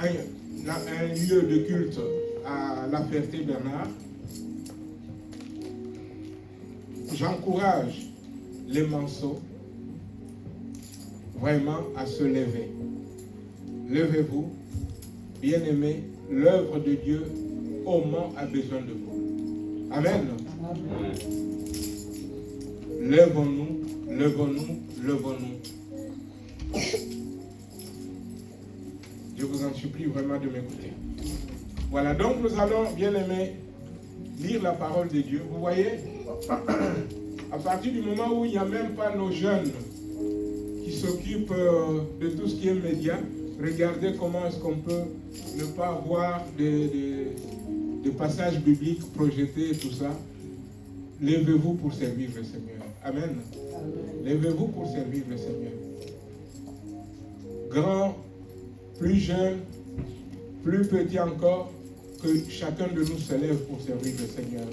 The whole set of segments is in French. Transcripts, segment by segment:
un lieu de culte à La Ferté-Bernard. J'encourage les manceaux vraiment à se lever. Levez-vous, bien-aimés, l'œuvre de Dieu au Mans a besoin de vous. Amen. Amen. Levons-nous, levons-nous, levons-nous. Je vous en supplie vraiment de m'écouter. Voilà, donc nous allons, bien-aimés, lire la parole de Dieu. Vous voyez, à partir du moment où il n'y a même pas nos jeunes qui s'occupent de tout ce qui est média, regardez comment est-ce qu'on peut ne pas avoir des passages bibliques projetés et tout ça. Levez-vous pour servir le Seigneur. Amen. Levez-vous pour servir le Seigneur. Grand, plus jeune, plus petit encore, que chacun de nous se lève pour servir le Seigneur.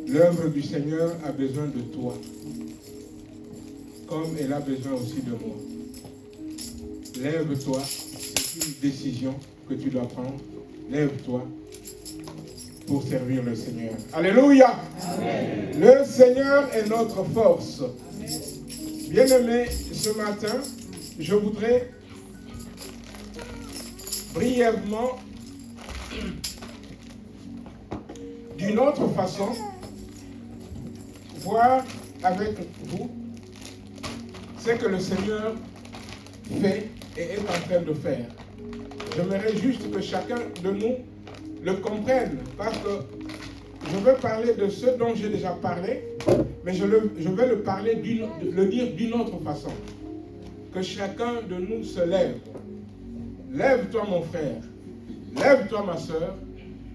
L'œuvre du Seigneur a besoin de toi, comme elle a besoin aussi de moi. Lève-toi, c'est une décision que tu dois prendre. Lève-toi pour servir le Seigneur. Alléluia! Amen. Le Seigneur est notre force. Bien-aimés, ce matin, je voudrais brièvement, d'une autre façon, voir avec vous ce que le Seigneur fait et est en train de faire. J'aimerais juste que chacun de nous le comprenne, parce que je veux parler de ce dont j'ai déjà parlé, mais je vais le dire d'une autre façon. Que chacun de nous se lève. Lève-toi mon frère, lève-toi ma soeur,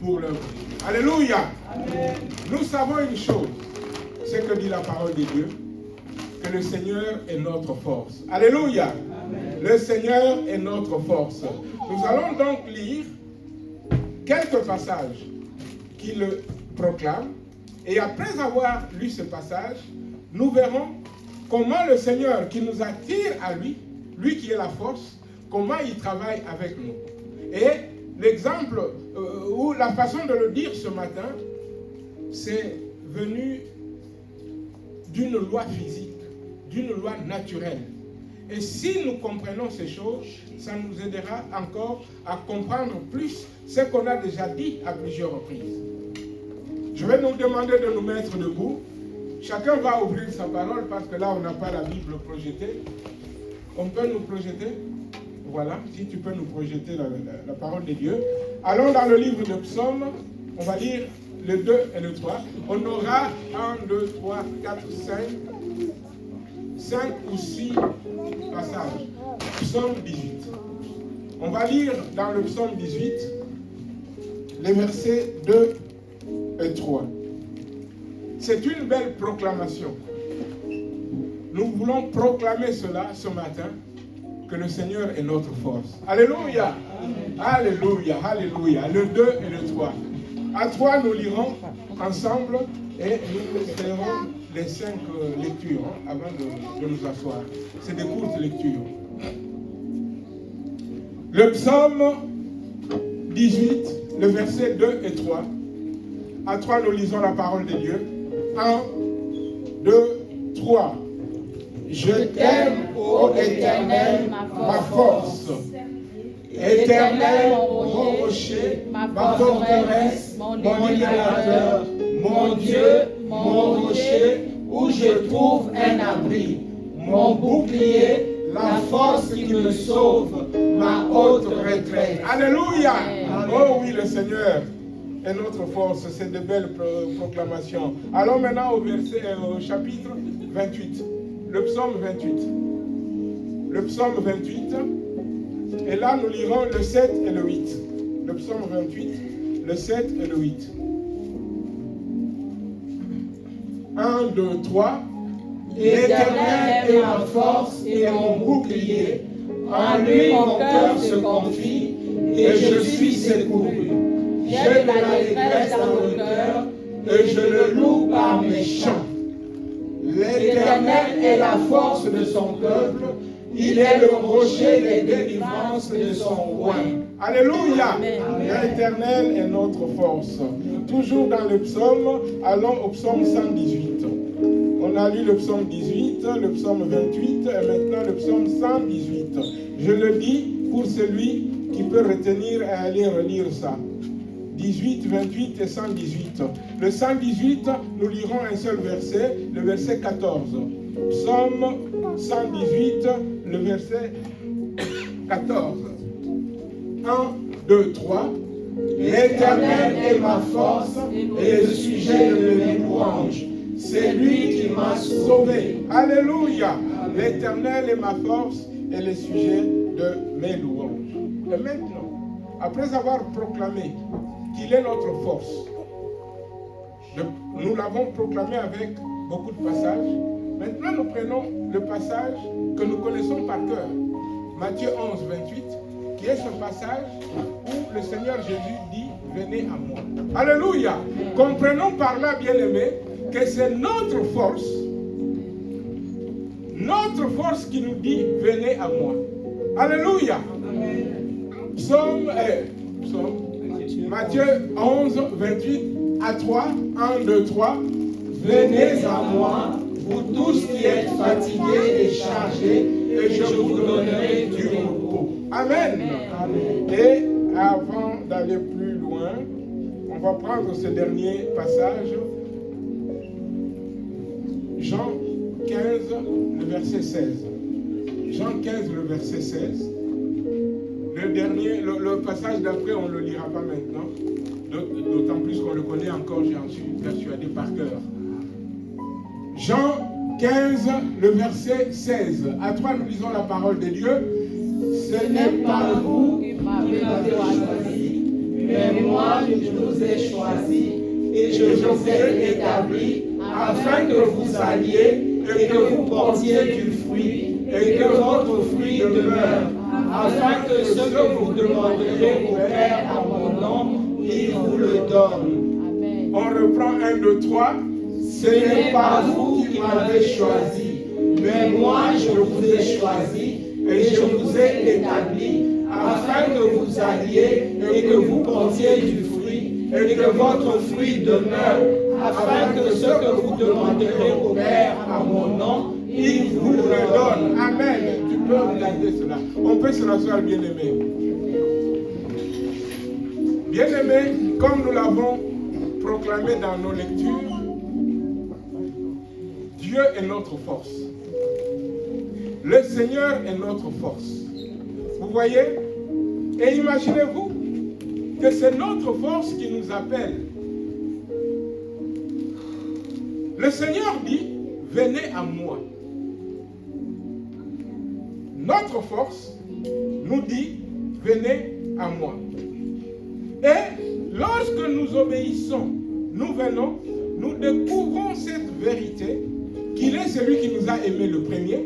pour l'œuvre. Alléluia! Amen. Nous savons une chose, c'est que dit la parole de Dieu, que le Seigneur est notre force. Alléluia! Amen. Le Seigneur est notre force. Nous allons donc lire quelques passages qui le proclament, et après avoir lu ce passage, nous verrons comment le Seigneur qui nous attire à lui, lui qui est la force, comment il travaille avec nous. Et l'exemple ou la façon de le dire ce matin, c'est venu d'une loi physique, d'une loi naturelle. Et si nous comprenons ces choses, ça nous aidera encore à comprendre plus ce qu'on a déjà dit à plusieurs reprises. Je vais nous demander de nous mettre debout. Chacun va ouvrir sa parole parce que là, on n'a pas la Bible projetée. On peut nous projeter? Voilà, si tu peux nous projeter la parole de Dieu. Allons dans le livre de Psaume, on va lire le 2 et le 3. On aura 1, 2, 3, 4, 5 ou 6 passages. Psaume 18. On va lire dans le Psaume 18 les versets 2 et 3. C'est une belle proclamation. Nous voulons proclamer cela ce matin, que le Seigneur est notre force. Alléluia! Amen. Alléluia! Alléluia! Le 2 et le 3. À 3, nous lirons ensemble et nous ferons les 5 lectures avant de nous asseoir. C'est des courtes lectures. Le psaume 18, le verset 2 et 3. À 3, nous lisons la parole de Dieu. 1, 2, 3. Je t'aime, ô Éternel, ma force. Éternel, mon rocher, ma forteresse, mon libérateur, mon Dieu, mon rocher, où je trouve un abri, mon bouclier, la force qui me sauve, ma haute retraite. Alléluia! Oh oui, le Seigneur est notre force. C'est de belles proclamations. Allons maintenant au chapitre 28. Le psaume 28. Le psaume 28. Et là, nous lirons le 7 et le 8. Le psaume 28, le 7 et le 8. 1, 2, 3. L'Éternel est ma force et mon bouclier. En lui, mon cœur se confie et je suis secouru. J'ai de l'allégresse dans le cœur et je le loue par mes chants. L'Éternel est la force de son peuple, il est le rocher des délivrances de son roi. Alléluia. L'Éternel est notre force. Toujours dans le psaume, allons au psaume 118. On a lu le psaume 18, le psaume 28 et maintenant le psaume 118. Je le dis pour celui qui peut retenir et aller relire ça. 18, 28 et 118. Le 118, nous lirons un seul verset, le verset 14. Psaume 118, le verset 14. 1, 2, 3. L'Éternel est ma force et le sujet de mes louanges. C'est lui qui m'a sauvé. Alléluia. L'Éternel est ma force et le sujet de mes louanges. Et maintenant, après avoir proclamé qu'il est notre force, nous l'avons proclamé avec beaucoup de passages. Maintenant, nous prenons le passage que nous connaissons par cœur. Matthieu 11, 28, qui est ce passage où le Seigneur Jésus dit « Venez à moi ». Alléluia. Comprenons par là, bien-aimés, que c'est notre force qui nous dit « Venez à moi ». Alléluia. Matthieu 11, 28 à 3, 1, 2, 3. Venez à moi, vous tous qui êtes fatigués et chargés, et je vous donnerai du repos. Amen. Amen. Et avant d'aller plus loin, on va prendre ce dernier passage. Jean 15, le verset 16. Jean 15, le verset 16. Le dernier, le passage d'après, on ne le lira pas maintenant. D'autant plus qu'on le connaît encore, j'en suis persuadé par cœur. Jean 15, le verset 16. À toi, nous lisons la parole de Dieu. Ce n'est pas vous qui m'avez choisi, mais moi je vous ai choisi et je vous ai établi afin que vous alliez et que vous portiez du fruit et que votre fruit demeure, afin que ce que vous demanderez au Père à mon nom, il vous le donne. On reprend 1, 2, 3. Ce n'est pas vous qui m'avez choisi, mais moi je vous ai choisi et je vous ai établi afin que vous alliez et que vous portiez du fruit et que votre fruit demeure, afin que ce que vous demanderez au Père à mon nom, il vous le donne. Amen. Tu peux regarder cela. On peut se rasseoir, bien-aimé. Bien-aimé, comme nous l'avons proclamé dans nos lectures, Dieu est notre force. Le Seigneur est notre force. Vous voyez? Et imaginez-vous que c'est notre force qui nous appelle. Le Seigneur dit, venez à moi. Notre force nous dit, venez à moi. Et lorsque nous obéissons, nous venons, nous découvrons cette vérité, qu'il est celui qui nous a aimés le premier,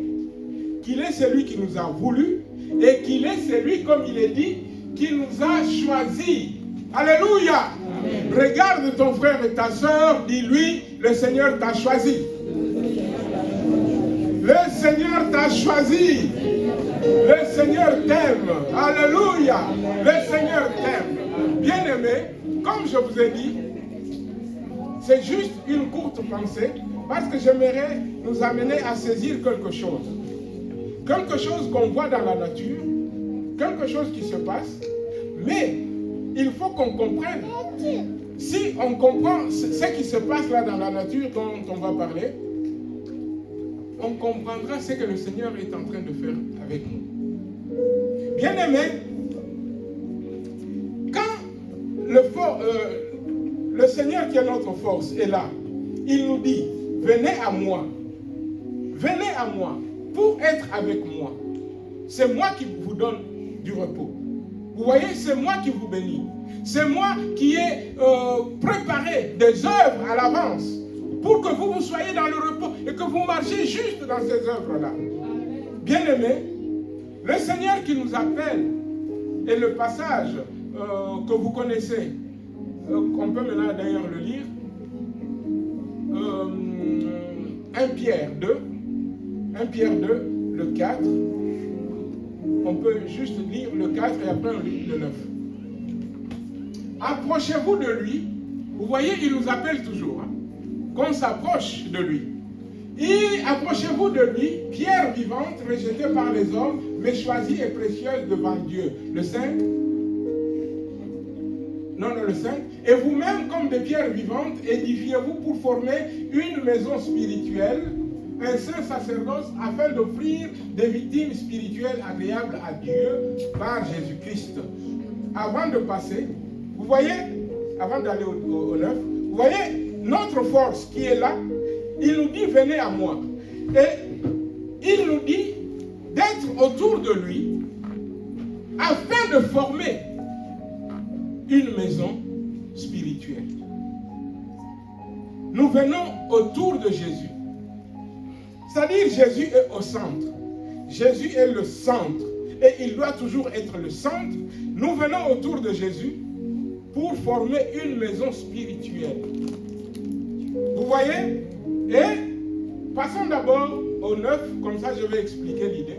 qu'il est celui qui nous a voulu, et qu'il est celui, comme il est dit, qui nous a choisis. Alléluia. Amen. Regarde ton frère et ta soeur, dis-lui, le Seigneur t'a choisi. Le Seigneur t'a choisi. Le Seigneur t'aime. Alléluia. Le Seigneur t'aime. Bien-aimé, comme je vous ai dit, c'est juste une courte pensée, parce que j'aimerais nous amener à saisir quelque chose. Quelque chose qu'on voit dans la nature, quelque chose qui se passe, mais il faut qu'on comprenne. Si on comprend ce qui se passe là dans la nature dont on va parler, on comprendra ce que le Seigneur est en train de faire avec nous. Bien-aimé, quand le Seigneur qui est notre force est là, il nous dit, venez à moi pour être avec moi. C'est moi qui vous donne du repos. Vous voyez, c'est moi qui vous bénis. C'est moi qui ai préparé des œuvres à l'avance pour que vous soyez dans le repos et que vous marchiez juste dans ces œuvres-là. Bien-aimés, le Seigneur qui nous appelle, et le passage que vous connaissez, on peut maintenant d'ailleurs le lire, 1 Pierre 2, le 4, on peut juste lire le 4 et après on lit le 9. Approchez-vous de lui. Vous voyez, il nous appelle toujours. Qu'on s'approche de lui. Et approchez-vous de lui, pierre vivante, rejetée par les hommes, mais choisie et précieuse devant Dieu. Le 5. Non, le 5. Et vous-même, comme des pierres vivantes, édifiez-vous pour former une maison spirituelle, un saint sacerdoce, afin d'offrir des victimes spirituelles agréables à Dieu par Jésus-Christ. Avant de passer, vous voyez, avant d'aller au 9, vous voyez notre force qui est là, il nous dit venez à moi. Et il nous dit d'être autour de lui afin de former une maison spirituelle. Nous venons autour de Jésus. C'est-à-dire Jésus est au centre. Jésus est le centre. Et il doit toujours être le centre. Nous venons autour de Jésus pour former une maison spirituelle. Vous voyez? Et passons d'abord au 9, comme ça je vais expliquer l'idée.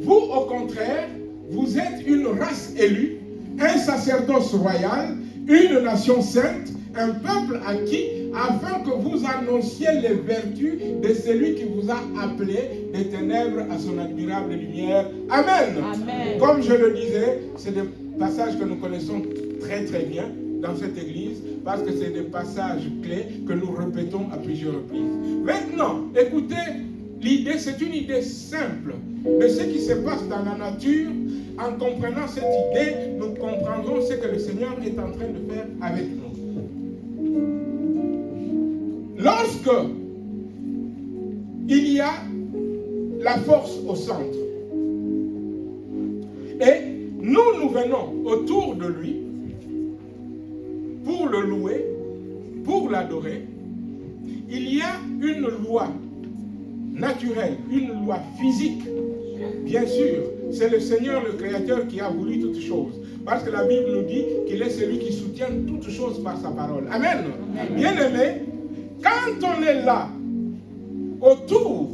Vous, au contraire, vous êtes une race élue, un sacerdoce royal, une nation sainte, un peuple acquis, afin que vous annonciez les vertus de celui qui vous a appelé des ténèbres à son admirable lumière. Amen. Amen. Comme je le disais, c'est des passages que nous connaissons très très bien dans cette église, parce que c'est des passages clés que nous répétons à plusieurs reprises. Maintenant, écoutez, l'idée, c'est une idée simple de ce qui se passe dans la nature. En comprenant cette idée, nous comprendrons ce que le Seigneur est en train de faire avec nous. Lorsque il y a la force au centre, et nous venons autour de lui pour le louer, pour l'adorer, il y a une loi naturelle, une loi physique. Bien sûr, c'est le Seigneur, le Créateur, qui a voulu toutes choses. Parce que la Bible nous dit qu'il est celui qui soutient toutes choses par sa parole. Amen. Amen. Bien-aimés, quand on est là, autour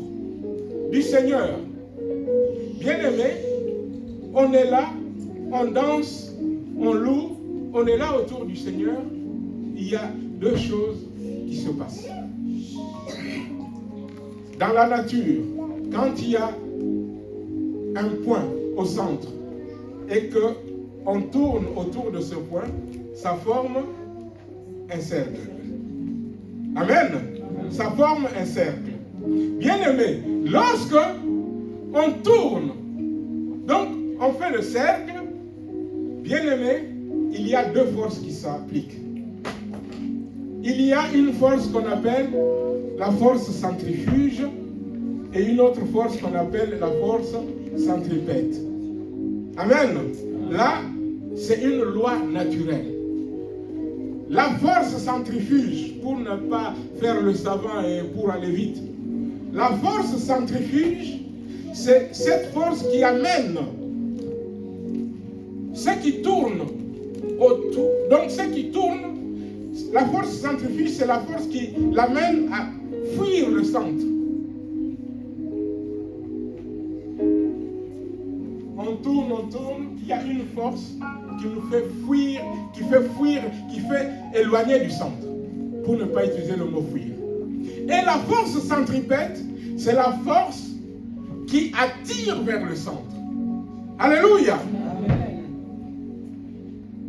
du Seigneur, bien-aimés, on est là, on danse, on loue, on est là autour du Seigneur, il y a deux choses qui se passent. Dans la nature, quand il y a un point au centre et qu'on tourne autour de ce point, ça forme un cercle. Amen. Ça forme un cercle. Bien-aimé, lorsque on tourne, donc on fait le cercle, bien-aimé, il y a deux forces qui s'appliquent. Il y a une force qu'on appelle la force centrifuge et une autre force qu'on appelle la force centripète. Amen. Là, c'est une loi naturelle. La force centrifuge, pour ne pas faire le savant et pour aller vite, la force centrifuge, c'est cette force qui amène ce qui tourne autour. Donc ce qui tourne, la force centrifuge, c'est la force qui l'amène à fuir le centre. On tourne, il y a une force qui nous fait fuir, qui fait éloigner du centre, pour ne pas utiliser le mot fuir. Et la force centripète, c'est la force qui attire vers le centre. Alléluia.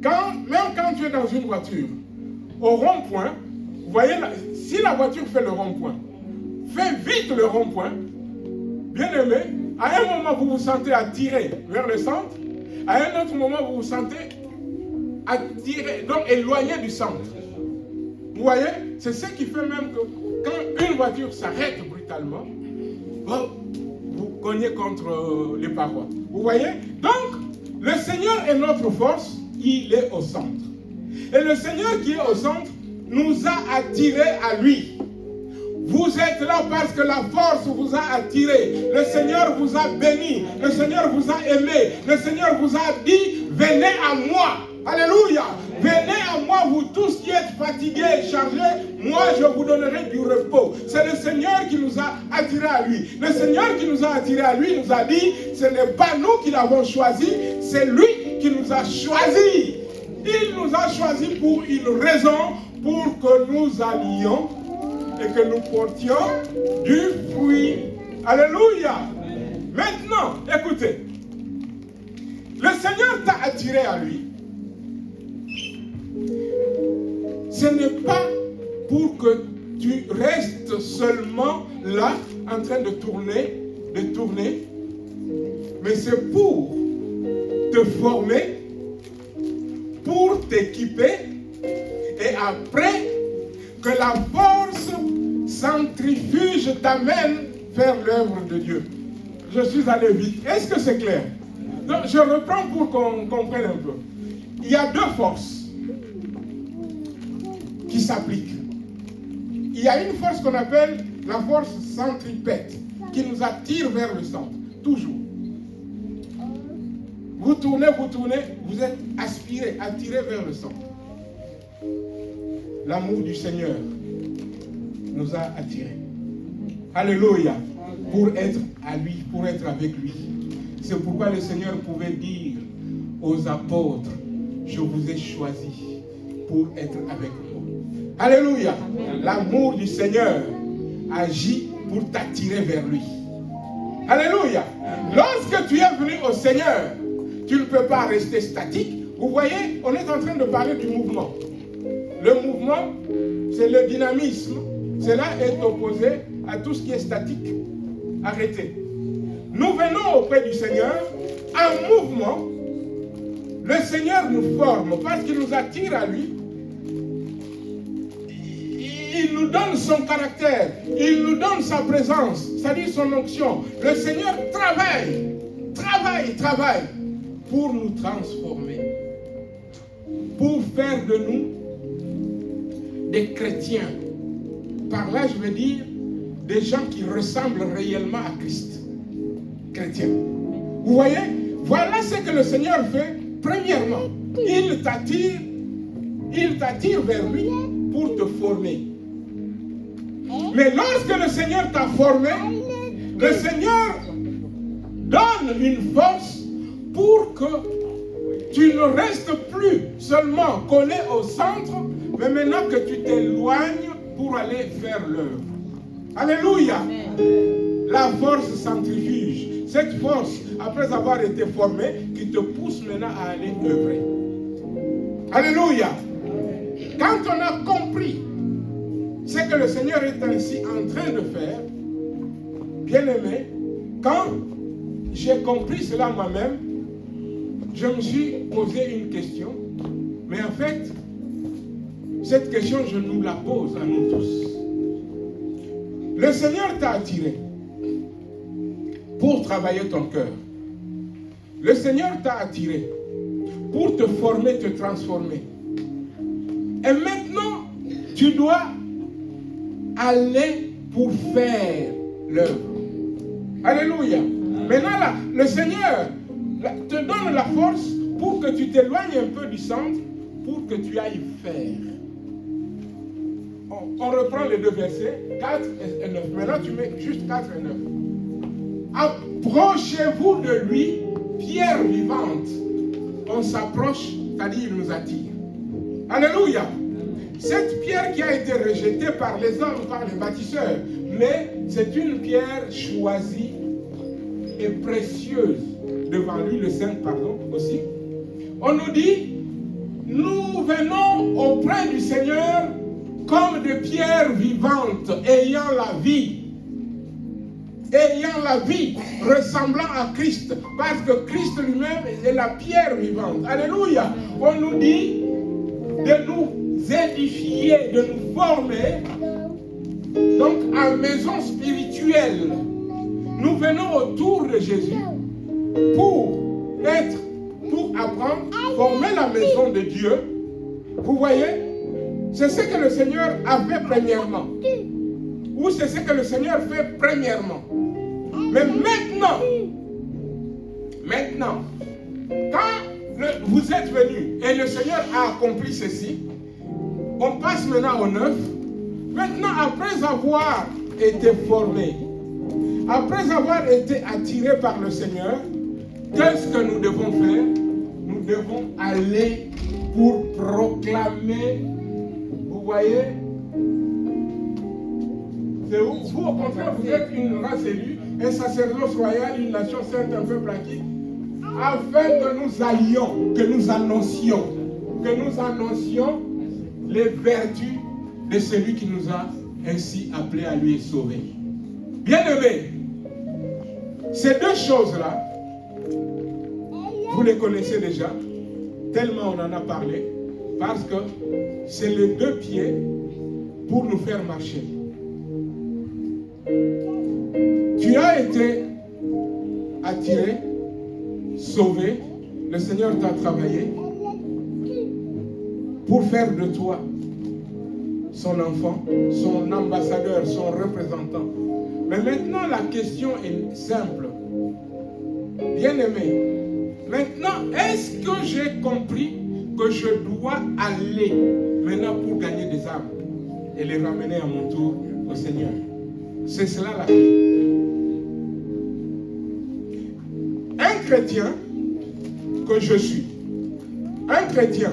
Même quand tu es dans une voiture, au rond-point, vous voyez, si la voiture fait le rond-point, fais vite le rond-point, bien aimé, à un moment vous vous sentez attiré vers le centre, à un autre moment vous vous sentez attiré, donc éloigné du centre. Vous voyez, c'est ce qui fait même que quand une voiture s'arrête brutalement, vous cognez contre les parois. Vous voyez, donc le Seigneur est notre force, il est au centre. Et le Seigneur qui est au centre nous a attirés à lui. Vous êtes là parce que la force vous a attiré. Le Seigneur vous a béni. Le Seigneur vous a aimé. Le Seigneur vous a dit, venez à moi. Alléluia. Venez à moi, vous tous qui êtes fatigués et chargés, moi je vous donnerai du repos. C'est le Seigneur qui nous a attirés à lui. Le Seigneur qui nous a attirés à lui nous a dit, ce n'est pas nous qui l'avons choisi, c'est lui qui nous a choisis. Il nous a choisis pour une raison, pour que nous allions et que nous portions du fruit. Alléluia. Maintenant, écoutez. Le Seigneur t'a attiré à lui. Ce n'est pas pour que tu restes seulement là, en train de tourner, mais c'est pour te former, pour t'équiper, et après que la force centrifuge t'amène vers l'œuvre de Dieu. Je suis allé vite. Est-ce que c'est clair? Donc, je reprends pour qu'on comprenne un peu. Il y a deux forces qui s'appliquent. Il y a une force qu'on appelle la force centripète, qui nous attire vers le centre, toujours. Vous tournez, vous êtes attiré vers le centre. L'amour du Seigneur nous a attirés. Alléluia. Pour être à lui, pour être avec lui. C'est pourquoi le Seigneur pouvait dire aux apôtres, je vous ai choisis pour être avec moi. Alléluia. L'amour du Seigneur agit pour t'attirer vers lui. Alléluia. Lorsque tu es venu au Seigneur, tu ne peux pas rester statique. Vous voyez, on est en train de parler du mouvement. Le mouvement, c'est le dynamisme. Cela est opposé à tout ce qui est statique. Arrêtez. Nous venons auprès du Seigneur en mouvement. Le Seigneur nous forme parce qu'il nous attire à lui. Il nous donne son caractère. Il nous donne sa présence, c'est-à-dire son onction. Le Seigneur travaille pour nous transformer. Pour faire de nous des chrétiens. Par là, je veux dire des gens qui ressemblent réellement à Christ. Chrétiens. Vous voyez? Voilà ce que le Seigneur fait. Premièrement, il t'attire vers lui pour te former. Mais lorsque le Seigneur t'a formé, le Seigneur donne une force pour que tu ne restes plus seulement collé au centre, mais maintenant que tu t'éloignes pour aller faire l'œuvre. Alléluia. La force centrifuge. Cette force, après avoir été formée, qui te pousse maintenant à aller œuvrer. Alléluia. Quand on a compris ce que le Seigneur est ainsi en train de faire, bien aimé, quand j'ai compris cela moi-même, je me suis posé une question. Mais en fait, cette question, je nous la pose à nous tous. Le Seigneur t'a attiré pour travailler ton cœur. Le Seigneur t'a attiré pour te former, te transformer. Et maintenant, tu dois aller pour faire l'œuvre. Alléluia. Maintenant, là, le Seigneur te donne la force pour que tu t'éloignes un peu du centre, pour que tu ailles faire. On reprend les deux versets, 4 et 9. Maintenant, tu mets juste 4 et 9. Approchez-vous de lui, pierre vivante. On s'approche, c'est-à-dire il nous attire. Alléluia. Cette pierre qui a été rejetée par les hommes, par les bâtisseurs, mais c'est une pierre choisie et précieuse devant lui, le Saint, pardon, aussi. On nous dit, nous venons auprès du Seigneur comme des pierres vivantes, ayant la vie, ressemblant à Christ, parce que Christ lui-même est la pierre vivante. Alléluia. On nous dit de nous édifier, de nous former, donc en maison spirituelle. Nous venons autour de Jésus pour apprendre, former la maison de Dieu. Vous voyez, c'est ce que le Seigneur a fait premièrement. Ou c'est ce que le Seigneur fait premièrement. Mais maintenant, quand vous êtes venus et le Seigneur a accompli ceci, On passe maintenant au 9. Maintenant, après avoir été formé, après avoir été attiré par le Seigneur, qu'est-ce que nous devons faire? Nous devons aller pour proclamer. Vous voyez? C'est où? Vous, au contraire, vous êtes une race élue, un sacerdoce royal, une nation sainte, un peuple acquis, afin que nous allions, que nous annoncions les vertus de celui qui nous a ainsi appelés à lui et sauvés. Bien-aimés, ces deux choses-là, vous les connaissez déjà, tellement on en a parlé, parce que c'est les deux pieds pour nous faire marcher. Tu as été attiré, sauvé, le Seigneur t'a travaillé pour faire de toi son enfant, son ambassadeur, son représentant. Mais maintenant, la question est simple. Bien-aimé, maintenant, est-ce que j'ai compris que je dois aller maintenant pour gagner des âmes et les ramener à mon tour au Seigneur? C'est cela la clé. Un chrétien que je suis, un chrétien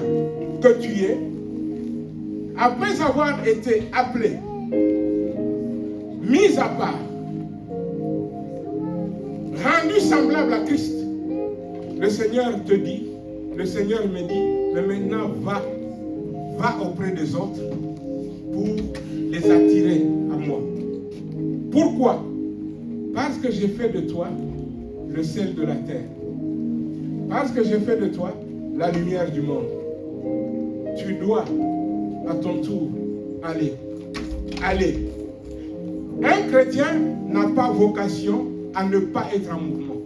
que tu es, après avoir été appelé, mis à part, rendu semblable à Christ, le Seigneur te dit, le Seigneur me dit, mais maintenant va auprès des autres pour les attirer à moi. Pourquoi? Parce que j'ai fait de toi le sel de la terre. Parce que j'ai fait de toi la lumière du monde. Tu dois à ton tour aller. Un chrétien n'a pas vocation à ne pas être en mouvement.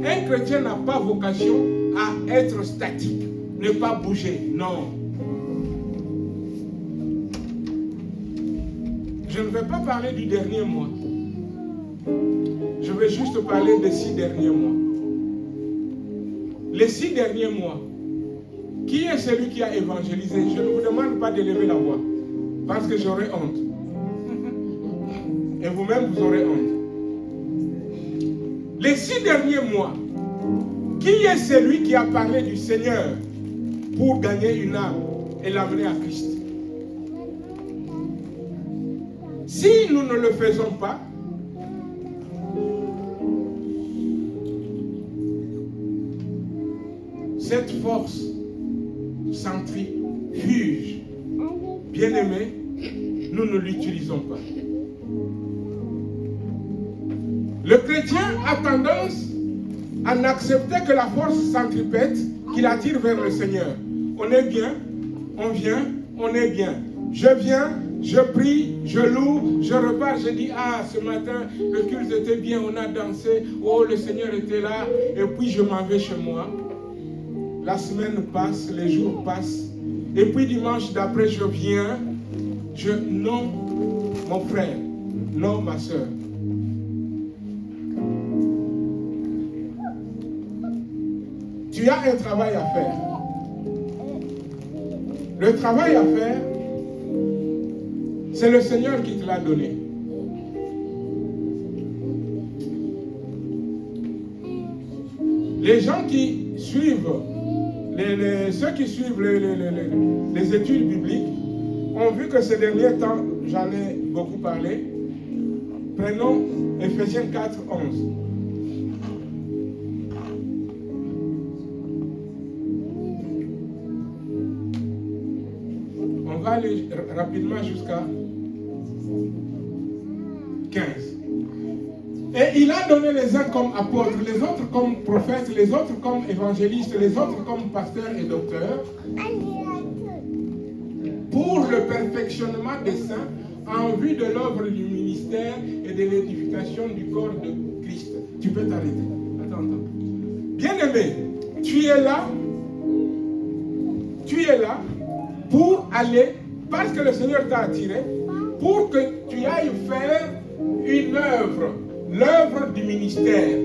Un chrétien n'a pas vocation à être statique, ne pas bouger. Non. Je ne vais pas parler du dernier mois. Je vais juste parler des 6 derniers mois. Les 6 derniers mois, qui est celui qui a évangélisé? Je ne vous demande pas d'élever la voix, parce que j'aurai honte. Et vous-même, vous aurez honte. Les 6 derniers mois, qui est celui qui a parlé du Seigneur pour gagner une âme et l'amener à Christ? Si nous ne le faisons pas, cette force centrifuge, bien-aimé, nous ne l'utilisons pas. Le chrétien a tendance à n'accepter que la force centripète qui l'attire vers le Seigneur. On est bien, on vient, on est bien. Je viens, je prie, je loue, je repars, je dis, ah, ce matin, le culte était bien, on a dansé, oh, le Seigneur était là, et puis je m'en vais chez moi. La semaine passe, les jours passent, et puis dimanche d'après, je viens, non, mon frère, non, ma soeur. Tu as un travail à faire. Le travail à faire, c'est le Seigneur qui te l'a donné. Les gens qui suivent, ceux qui suivent les études bibliques, ont vu que ces derniers temps, j'en ai beaucoup parlé. Prenons Ephésiens 4, 11. On va aller rapidement jusqu'à 15. Et il a donné les uns comme apôtres, les autres comme prophètes, les autres comme évangélistes, les autres comme pasteurs et docteurs, pour le perfectionnement des saints, en vue de l'œuvre du ministère et de l'édification du corps de Christ. Tu peux t'arrêter. Attends. Bien-aimé, tu es là pour aller, parce que le Seigneur t'a attiré, pour que tu ailles faire une œuvre, l'œuvre du ministère.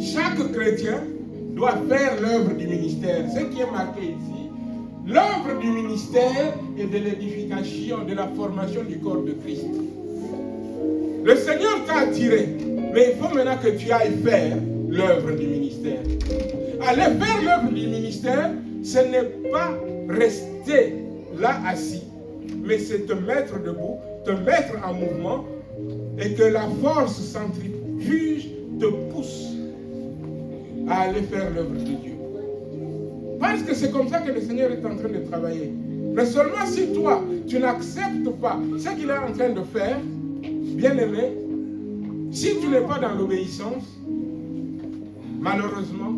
Chaque chrétien doit faire l'œuvre du ministère. Ce qui est marqué ici, l'œuvre du ministère et de l'édification, de la formation du corps de Christ. Le Seigneur t'a attiré, mais il faut maintenant que tu ailles faire l'œuvre du ministère. Aller faire l'œuvre du ministère, ce n'est pas rester là assis, mais c'est te mettre debout, te mettre en mouvement, et que la force centrifuge te pousse à aller faire l'œuvre de Dieu. Parce que c'est comme ça que le Seigneur est en train de travailler. Mais seulement si toi, tu n'acceptes pas ce qu'il est en train de faire, bien-aimé, si tu n'es pas dans l'obéissance, malheureusement,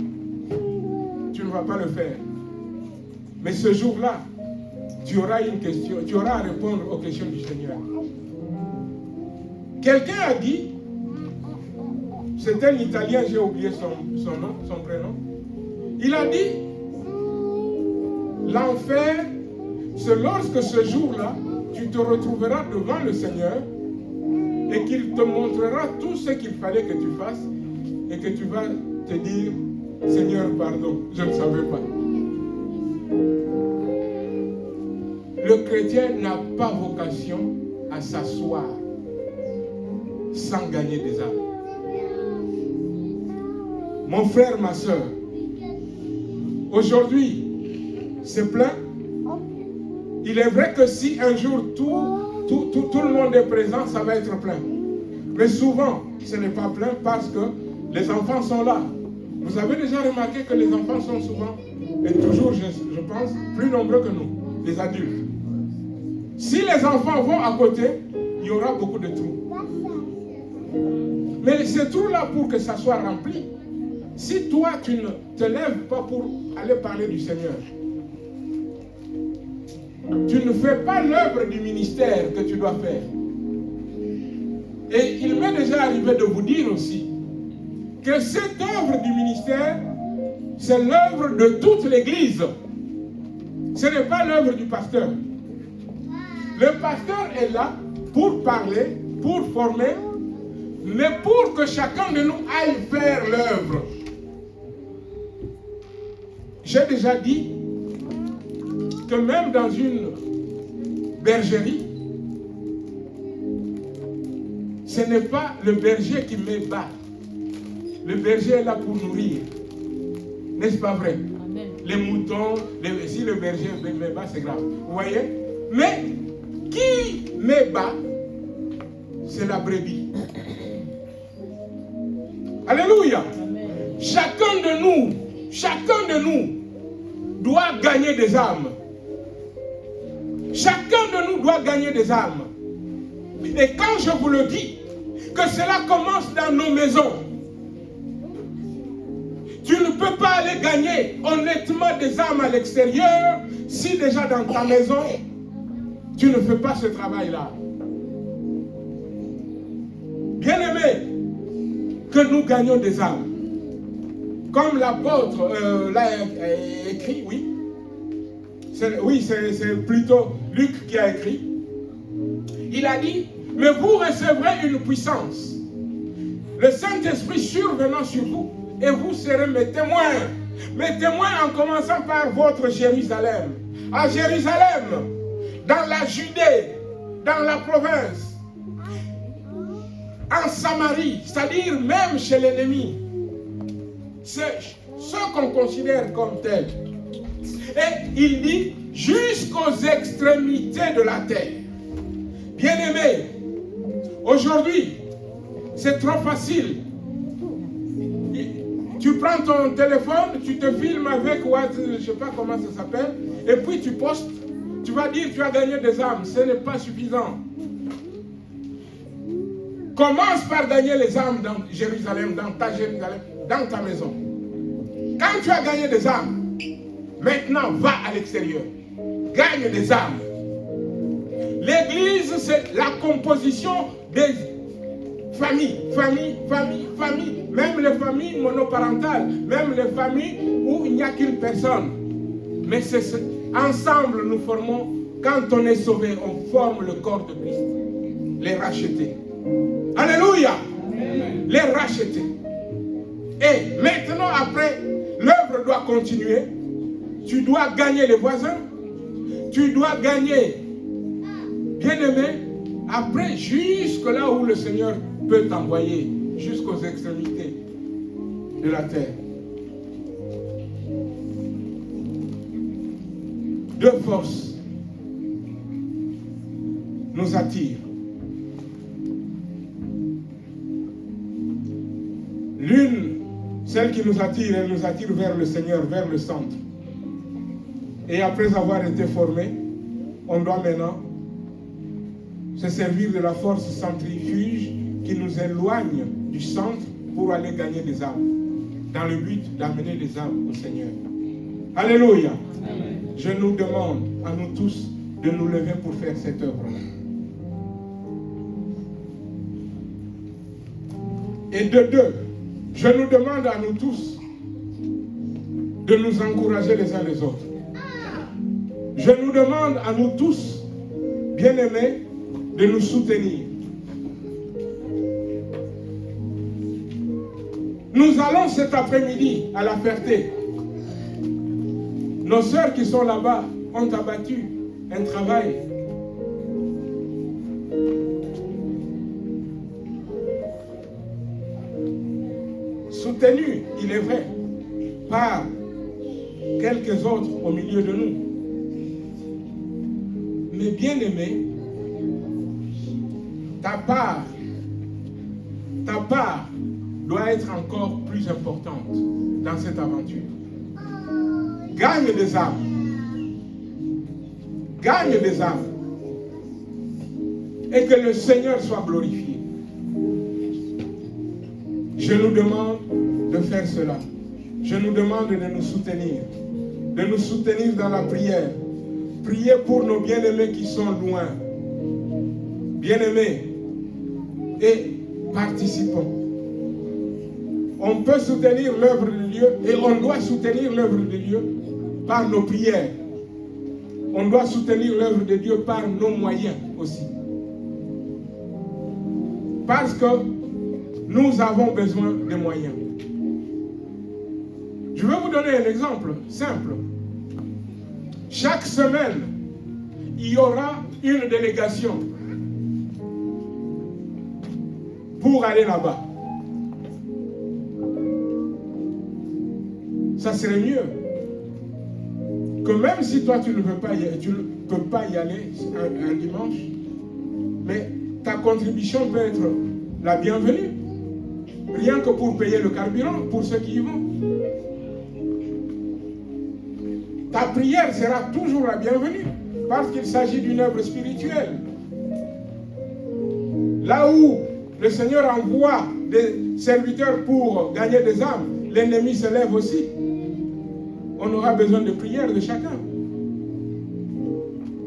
tu ne vas pas le faire. Mais ce jour-là, tu auras une question, tu auras à répondre aux questions du Seigneur. Quelqu'un a dit, c'est un Italien, j'ai oublié son nom, son prénom. Il a dit, l'enfer, c'est lorsque ce jour-là, tu te retrouveras devant le Seigneur et qu'il te montrera tout ce qu'il fallait que tu fasses et que tu vas te dire, Seigneur, pardon, je ne savais pas. Le chrétien n'a pas vocation à s'asseoir sans gagner des âmes. Mon frère, ma soeur, aujourd'hui, c'est plein. Il est vrai que si un jour tout le monde est présent, ça va être plein. Mais souvent, ce n'est pas plein parce que les enfants sont là. Vous avez déjà remarqué que les enfants sont souvent, et toujours, je pense, plus nombreux que nous, les adultes. Si les enfants vont à côté, il y aura beaucoup de trous. Mais ces trous-là, pour que ça soit rempli, si toi, tu ne te lèves pas pour aller parler du Seigneur, tu ne fais pas l'œuvre du ministère que tu dois faire. Et il m'est déjà arrivé de vous dire aussi que cette œuvre du ministère, c'est l'œuvre de toute l'Église. Ce n'est pas l'œuvre du pasteur. Le pasteur est là pour parler, pour former, mais pour que chacun de nous aille faire l'œuvre. J'ai déjà dit que même dans une bergerie, ce n'est pas le berger qui met bas. Le berger est là pour nourrir. N'est-ce pas vrai? Amen. Les moutons, si le berger met bas, c'est grave. Vous voyez? Mais qui met bas, c'est la brebis. Alléluia. Amen. Chacun de nous doit gagner des âmes. Chacun de nous doit gagner des âmes. Et quand je vous le dis, que cela commence dans nos maisons. Tu ne peux pas aller gagner honnêtement des âmes à l'extérieur si déjà dans ta maison, tu ne fais pas ce travail-là. Bien-aimés, que nous gagnions des âmes. Comme l'apôtre l'a écrit, oui. C'est plutôt Luc qui a écrit. Il a dit, mais vous recevrez une puissance. Le Saint-Esprit survenant sur vous, et vous serez mes témoins. Mes témoins en commençant par votre Jérusalem. À Jérusalem, dans la Judée, dans la province, en Samarie, c'est-à-dire même chez l'ennemi. C'est ce qu'on considère comme tel. Et il dit, jusqu'aux extrémités de la terre. Bien-aimés, aujourd'hui, c'est trop facile. Tu prends ton téléphone, tu te filmes avec WhatsApp, je ne sais pas comment ça s'appelle, et puis tu postes. Tu vas dire tu as gagné des âmes. Ce n'est pas suffisant. Commence par gagner les âmes dans Jérusalem, dans ta maison. Quand tu as gagné des âmes, maintenant va à l'extérieur. Gagne des âmes. L'église, c'est la composition des familles. Même les familles monoparentales, même les familles où il n'y a qu'une personne. Mais ensemble, nous formons, quand on est sauvé, on forme le corps de Christ. Les rachetés. Alléluia. Amen. Les rachetés. Et maintenant, après, l'œuvre doit continuer. Tu dois gagner les voisins. Tu dois gagner. Bien-aimé, après, jusque là où le Seigneur peut t'envoyer, jusqu'aux extrémités de la terre. Deux forces nous attirent. L'une, celle qui nous attire, elle nous attire vers le Seigneur, vers le centre. Et après avoir été formé, on doit maintenant se servir de la force centrifuge qui nous éloigne du centre pour aller gagner des âmes, dans le but d'amener des âmes au Seigneur. Alléluia. Amen. Je nous demande à nous tous de nous lever pour faire cette œuvre-là. Et de deux, je nous demande à nous tous de nous encourager les uns les autres. Je nous demande à nous tous, bien-aimés, de nous soutenir. Nous allons cet après-midi à La Ferté. Nos sœurs qui sont là-bas ont abattu un travail. Soutenu, il est vrai, par quelques autres au milieu de nous. Mais bien aimé, ta part doit être encore plus importante dans cette aventure. Gagne des âmes. Gagne des âmes. Et que le Seigneur soit glorifié. Je nous demande de faire cela. Je nous demande de nous soutenir. De nous soutenir dans la prière. Priez pour nos bien-aimés qui sont loin. Bien-aimés. Et participons. On peut soutenir l'œuvre de Dieu et on doit soutenir l'œuvre de Dieu par nos prières. On doit soutenir l'œuvre de Dieu par nos moyens aussi. Parce que nous avons besoin de moyens. Je vais vous donner un exemple simple. Chaque semaine, il y aura une délégation pour aller là-bas. Ça serait mieux que même si toi tu ne peux pas y aller un dimanche, mais ta contribution peut être la bienvenue. Rien que pour payer le carburant pour ceux qui y vont. Ta prière sera toujours la bienvenue parce qu'il s'agit d'une œuvre spirituelle. Là où le Seigneur envoie des serviteurs pour gagner des âmes, l'ennemi se lève aussi. On aura besoin de prières de chacun.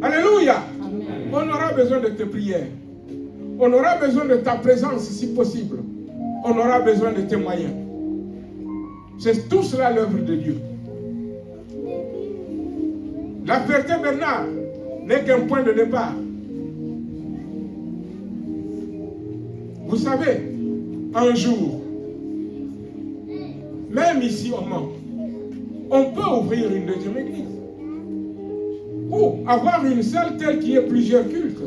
Alléluia. Amen. On aura besoin de tes prières. On aura besoin de ta présence si possible. On aura besoin de tes moyens. C'est tout cela l'œuvre de Dieu. La Ferté-Bernard n'est qu'un point de départ. Vous savez, un jour, même ici au Mans, on peut ouvrir une deuxième église. Ou avoir une salle telle qu'il y ait plusieurs cultes.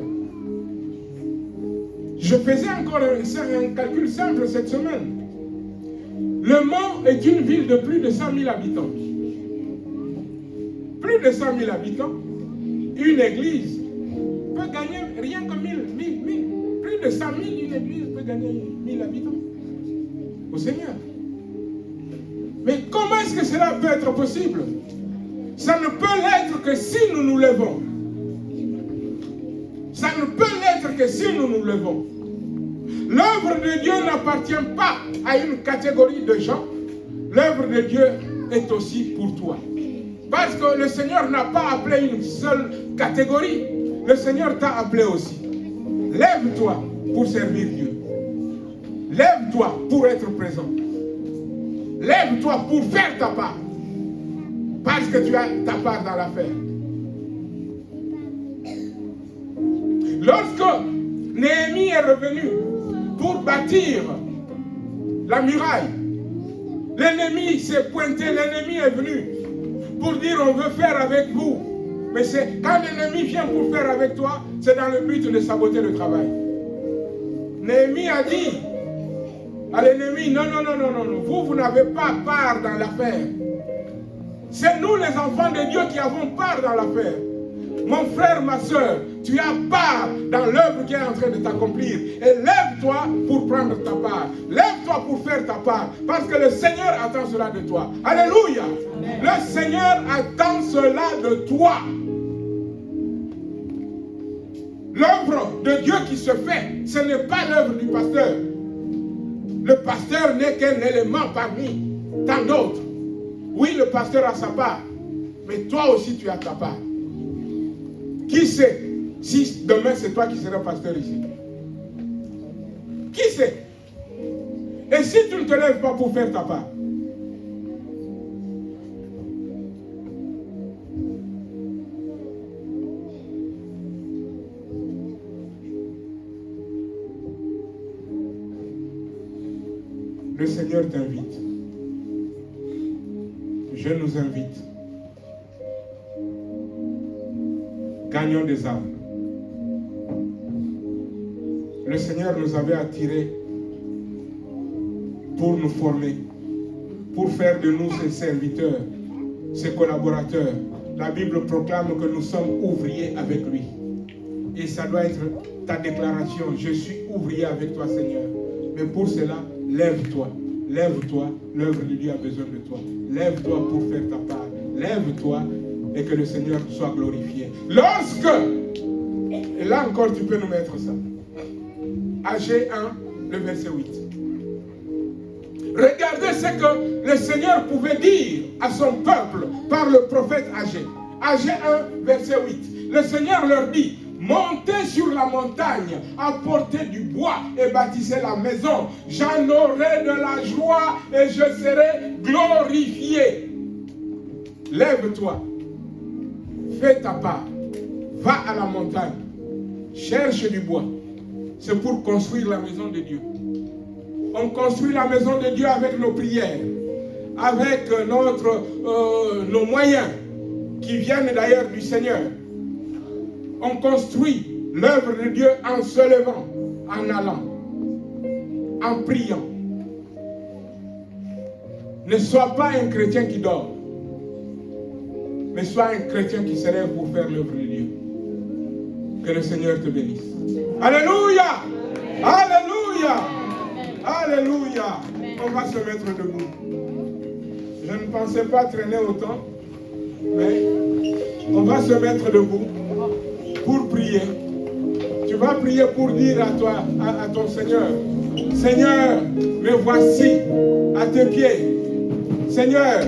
Je faisais encore un calcul simple cette semaine. Le Mans est une ville de plus de 100 000 habitants. Plus de 100 000 habitants, une église peut gagner rien que 1000. Plus de 100 000, une église peut gagner 1000 habitants. Au Seigneur. Mais comment est-ce que cela peut être possible? Ça ne peut l'être que si nous nous levons. Ça ne peut l'être que si nous nous levons. L'œuvre de Dieu n'appartient pas à une catégorie de gens. L'œuvre de Dieu est aussi pour toi. Parce que le Seigneur n'a pas appelé une seule catégorie. Le Seigneur t'a appelé aussi. Lève-toi pour servir Dieu. Lève-toi pour être présent. Lève-toi pour faire ta part. Parce que tu as ta part dans l'affaire. Lorsque Néhémie est revenu pour bâtir la muraille, l'ennemi s'est pointé, l'ennemi est venu pour dire on veut faire avec vous Mais c'est quand l'ennemi vient pour faire avec toi, c'est dans le but de saboter le travail. Néhémie a dit à l'ennemi, non, vous n'avez pas part dans l'affaire. C'est nous les enfants de Dieu qui avons part dans l'affaire. Mon frère, ma soeur, tu as part dans l'œuvre qui est en train de t'accomplir. Et lève-toi pour prendre ta part. Lève-toi pour faire ta part. Parce que le Seigneur attend cela de toi. Alléluia. Amen. Le Seigneur attend cela de toi. L'œuvre de Dieu qui se fait, ce n'est pas l'œuvre du pasteur. Le pasteur n'est qu'un élément parmi tant d'autres. Oui, le pasteur a sa part. Mais toi aussi, tu as ta part. Qui sait si demain c'est toi qui seras pasteur ici? Qui sait? Et si tu ne te lèves pas pour faire ta part? Le Seigneur t'invite. Je nous invite. Gagnons des âmes. Le Seigneur nous avait attirés pour nous former, pour faire de nous ses serviteurs, ses collaborateurs. La Bible proclame que nous sommes ouvriers avec lui. Et ça doit être ta déclaration. Je suis ouvrier avec toi, Seigneur. Mais pour cela, lève-toi. Lève-toi. L'œuvre de Dieu a besoin de toi. Lève-toi pour faire ta part. Lève-toi et que le Seigneur soit glorifié. Lorsque, et là encore tu peux nous mettre ça, Agé 1, le verset 8. Regardez ce que le Seigneur pouvait dire à son peuple par le prophète Agé. Agé 1, verset 8. Le Seigneur leur dit, montez sur la montagne, apportez du bois et bâtissez la maison. J'en aurai de la joie et je serai glorifié. Lève-toi. Fais ta part, va à la montagne, cherche du bois. C'est pour construire la maison de Dieu. On construit la maison de Dieu avec nos prières, avec nos moyens qui viennent d'ailleurs du Seigneur. On construit l'œuvre de Dieu en se levant, en allant, en priant. Ne sois pas un chrétien qui dort. Mais sois un chrétien qui se lève pour faire l'œuvre de Dieu. Que le Seigneur te bénisse. Alléluia! Alléluia! Alléluia! On va se mettre debout. Je ne pensais pas traîner autant, mais on va se mettre debout pour prier. Tu vas prier pour dire à toi, à ton Seigneur, Seigneur, me voici à tes pieds. Seigneur,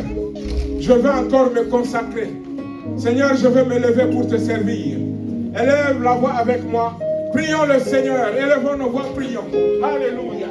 je veux encore me consacrer. Seigneur, je veux me lever pour te servir. Élève la voix avec moi. Prions le Seigneur. Élevons nos voix, prions. Alléluia.